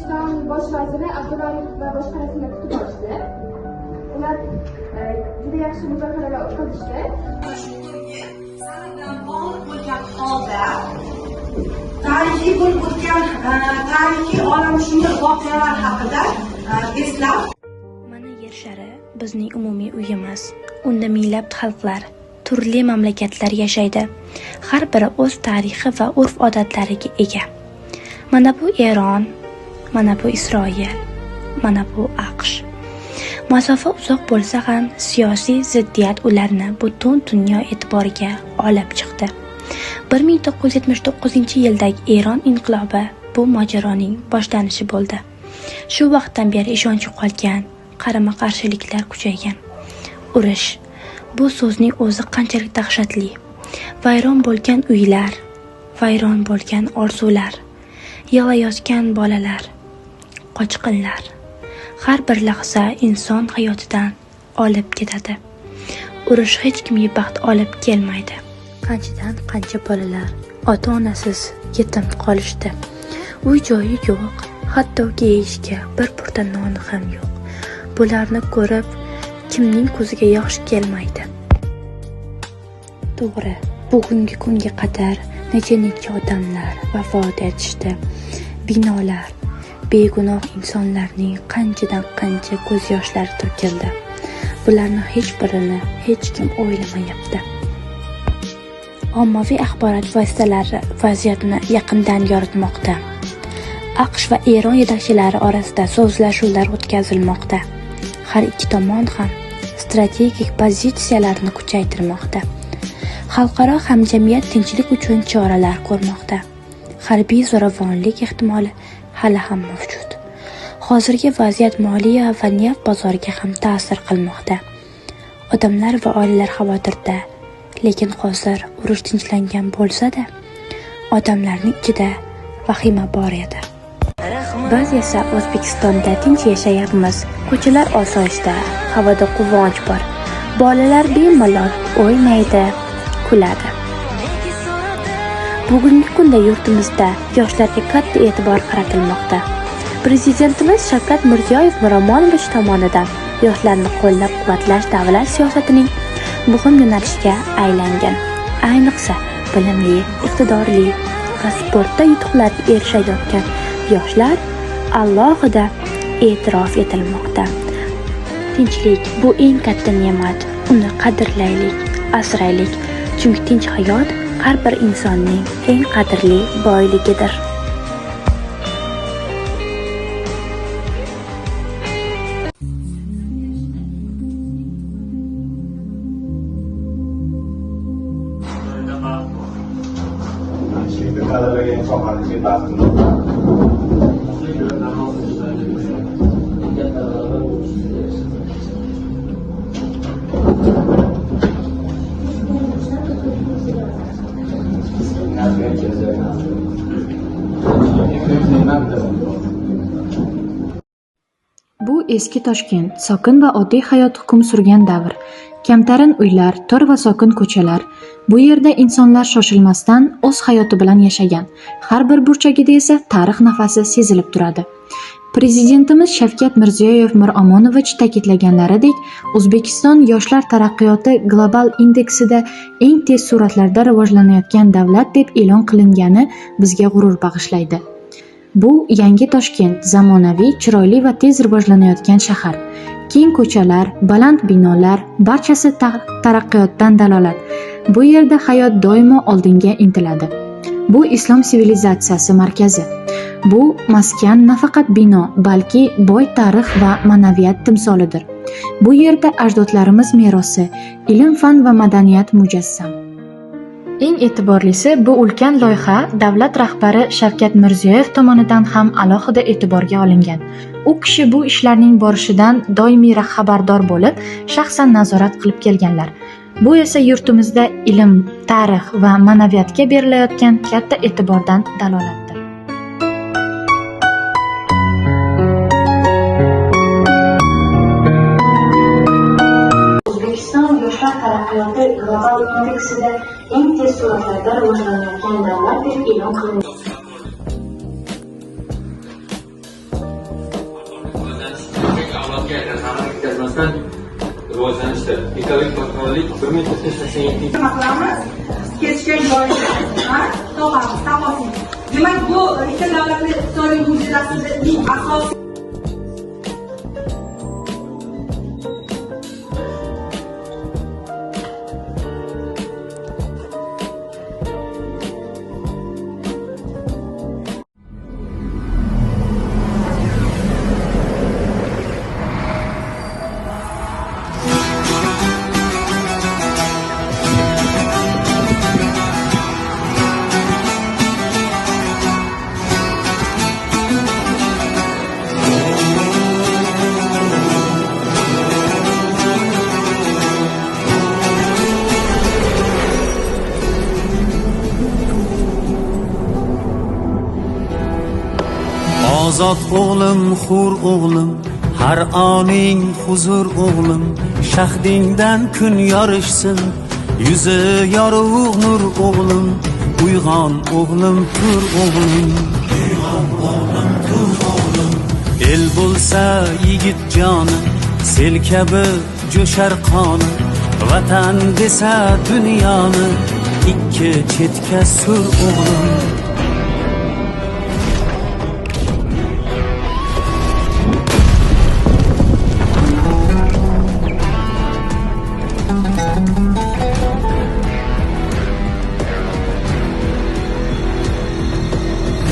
O'zbekiston bosh vaziri Abdullayev va boshqalarni kutib olishdi. Ular juda yaxshi muzokaralar o'tkazishdi. Tarixiy bo'lib o'tgan tarixiy olamshumul voqealar haqida eslab. Mana yer shari bizning umumiy uyimiz. Unda minglab xalqlar, turli mamlakatlar yashaydi. Har biri o'z tarixi va urf-odatlariga ega. Mana bu Eron, mana bu Isroil, mana bu AQSh. Masofa uzoq bo'lsa ham siyosiy ziddiyat ularni butun dunyo e'tiboriga olib chiqdi. 1979-yildagi Eron inqilobi bu mojaroning boshlanishi bo'ldi. Shu vaqtdan beri ishonch yo'qolgan, qarama-qarshiliklar kuchaygan. Urush, bu so'zning o'zi qanchalik dahshatli. Vayron bo'lgan uylar, vayron bo'lgan orzular, yig'layotgan bolalar, qochqinlar. Har bir lahza inson hayotidan olib ketadi. Urush hech kimga baxt olib kelmaydi. Qanchadan qancha bolalar ota-onasiz yetim qolishdi. Uy-joyi yo'q, hattoki yeyishga bir burda non ham yo'q. Bularni ko'rib, kimning ko'ziga yosh kelmaydi. To'g'ri, bugungi kunga qadar necha odamlar vafot etishdi. Binolar, begunoh insonlarning qanchadan qancha ko'z yoshlari to'kildi. Bularni hech birini hech kim o'ylamayapti. Ommaviy axborot vositalari vaziyatni yaqindan yoritmoqda. AQSh va Eron yetakchilari orasida so'zlashuvlar o'tkazilmoqda. Har ikki tomon ham strategik pozitsiyalarni kuchaytirmoqda. Xalqaro hamjamiyat tinchlik uchun choralar ko'rmoqda. Harbiy zo'ravonlik ehtimoli hali ham mavjud. Hozirgi vaziyat moliya va neft bozoriga ham ta'sir qilmoqda. Odamlar va oilalar xavotirda. Lekin hozir urush tinchlangan bo'lsa-da, odamlarning ichida vahima bor edi. Biz esa O'zbekistonda tinch yashayapmiz. Ko'chalar osoyishta, havoda quvonch bor. Bolalar bemalol o'ynaydi, kuladi. Bugungi kunda yurtimizda yoshlarga katta e'tibor qaratilmoqda. Prezidentimiz Shavkat Mirziyoyev Miromonovich tomonidan yoshlarni qo'llab-quvvatlash davlat siyosatining muhim yo'nalishiga aylangan. Ayniqsa bilimli, iqtidorli va sportda yutuqlarga erishayotgan yoshlar alohida e'tirof etilmoqda. Tinchlik bu eng katta ne'mat. Uni qadrlaylik, asraylik. Chunki tinch hayot har bir insonning eng qadrli boyligidir. Bu eski Toshkent, sokin va oddiy hayot hukm surgan davr. Kamtarin uylar, tor va sokin ko'chalar. Bu yerda insonlar shoshilmasdan o'z hayoti bilan yashagan. Har bir burchagida esa tarix nafasi sezilib turadi. Prezidentimiz Shavkat Mirziyoyev Miromonovich ta'kidlaganlaridek, O'zbekiston yoshlar taraqqiyoti global indeksida eng tez sur'atlarda rivojlanayotgan davlat deb e'lon qilingani bizga g'urur bag'ishlaydi. Bu yangi Toshkent, zamonaviy, chiroyli va tez rivojlanayotgan shahar. Keng ko'chalar, baland binolar, barchasi taraqqiyotdan dalolat. Bu yerda hayot doimo oldinga intiladi. Bu islom sivilizatsiyasi markazi. Bu maskan nafaqat bino, balki boy tarix va ma'naviyat timsolidir. Bu yerda ajdodlarimiz merosi, ilm-fan va madaniyat mujassam. Eng e'tiborlisi, bu ulkan loyiha davlat rahbari Shavkat Mirziyoyev tomonidan ham alohida e'tiborga olingan. U kishi bu ishlarning borishidan doimiy xabardor bo'lib, shaxsan nazorat qilib kelganlar. Bu esa yurtimizda ilm, tarix va ma'naviyatga berilayotgan katta e'tibordan dalolatdir. O'zbekiston yoshlar taraqqiyoti global indeksida eng tez sur'atlarda rivojlanayotgan davlat deb e'lon qilindi. yaqin zarar yetkazmasdan rivojlanishdir. Ekologik barqarorlik 1987 nima qilamiz? Kesishgan joyini topamiz, taposin. Demak, bu ikkita davlatli iqtisodiy mujizasining asosiy Ozod o'g'lim, hur o'g'lim, har oning huzur o'g'lim, shahdingdan kun yorishsin, yuzi yorug' nur o'g'lim, uyg'on o'g'lim, tur o'g'lim, uyg'on o'g'lim, tur o'g'lim. El bo'lsa yigit joni, sel kabi jo'shar qoni, vatan desa dunyoni, ikki chetga sur o'g'lim.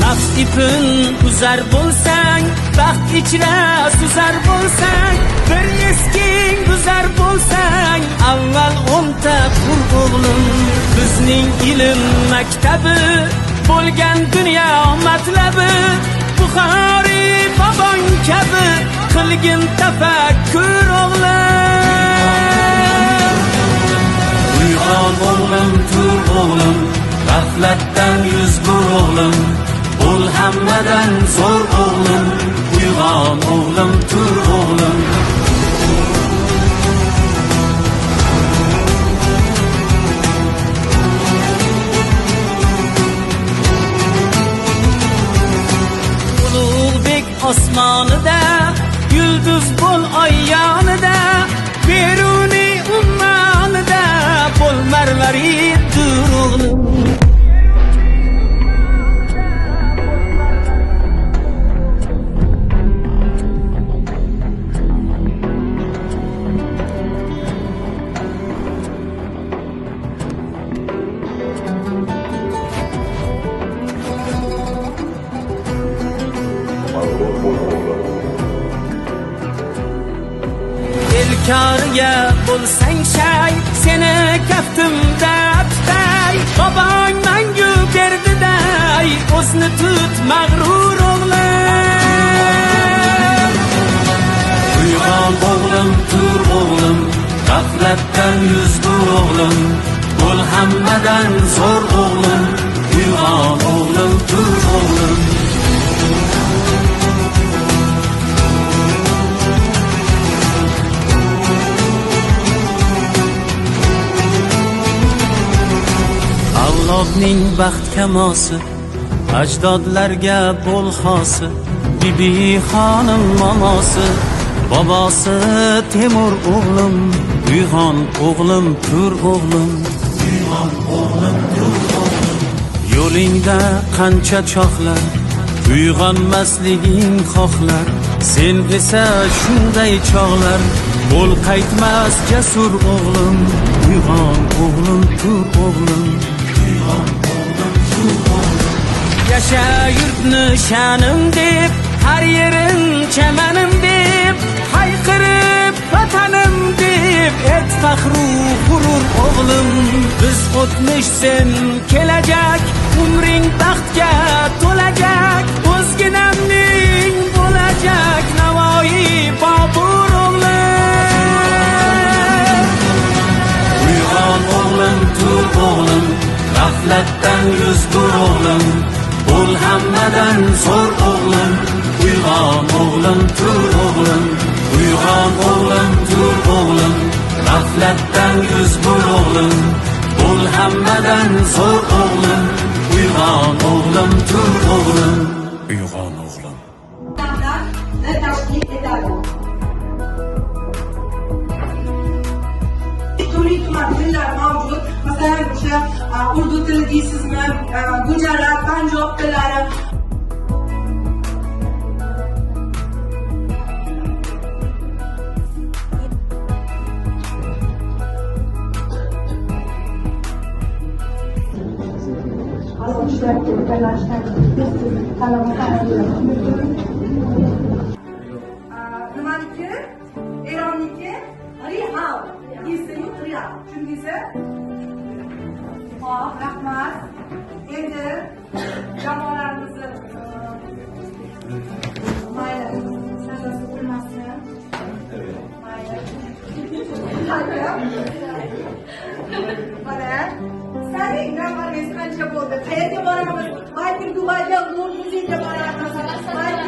Nafs ipin uzar bo'lsang, baxt ichra suzar bo'lsang, bir esking buzar bo'lsang, avval 10ta qur o'g'lim. Bizning ilm maktabi bo'lgan dunyo matlabi, Buxoriy bobong kabi qilgin tafakkur o'g'lim. Uyg'on o'g'lim, tur o'g'lim, g'aflatdan yuz bur o'g'lim, bo'l hammadan zo'r o'g'lim, uyg'on o'g'lim, tur o'g'lim. Ulug'bek osmonida, yulduz bo'l oy yonida, Beruniy ummonida bo'l marvarid tur o'g'lim. Elkoriga bo'lsang shay, seni kaftimda tutay, bobong mangu berdiday, o'zni tut mag'rur o'g'lim. Uyg'on o'g'lim, tur o'g'lim, g'aflatdan yuz bur o'g'lim, bo'l hammadan zo'r o'g'lim, uyg'on o'g'lim, tur o'g'lim. Avlodning baxt kamosi, ajdodlarga bo'l xosi, bibi xonim momosi, bobosi Temur o'g'lim, uyg'on o'g'lim, tur o'g'lim, uyg'on o'g'lim, tur o'g'lim. Yo'lingda qancha choqlar, uyg'onmasliging xohlar, sen esa shunday chog'lar, bo'l qaytmas jasur o'g'lim, uyg'on o'g'lim, tur o'g'lim. Yasha yurtni sha'nim deb, har yerim chamanim deb, hayqirib vatanim deb, et faxru g'urur o'g'lim. Biz o'tmish, sen kelajak, umring baxtga to'lajak, o'zginamning bo'lajak Navoiy Bobur o'g'lim. Uyg'on o'g'lim, tur o'g'lim, g'aflatdan yuz bur o'g'lim, bo'l hammadan zo'r o'g'lim, uyg'on o'g'lim, tur o'g'lim, uyg'on o'g'lim, tur o'g'lim, g'aflatdan yuz bur o'g'lim, bo'l hammadan zo'r o'g'lim, uyg'on o'g'lim, tur o'g'lim, uyg'on o'g'lim. tashkil etadi. asosan o'sha urdu tili deysizmi, gujarat, panjob tillari. Nimaniki? Eronniki? Real. Desiyu real. Tushundingizmi? Xo'p, rahmat. Endi jamoalarimizni mayli, sanasi bo'lmasin. Mayli. Mana Sani navbaringiz qancha bo'ldi? Qayerga boramiz? Balkim Dubayga, Muzeyga boramiz.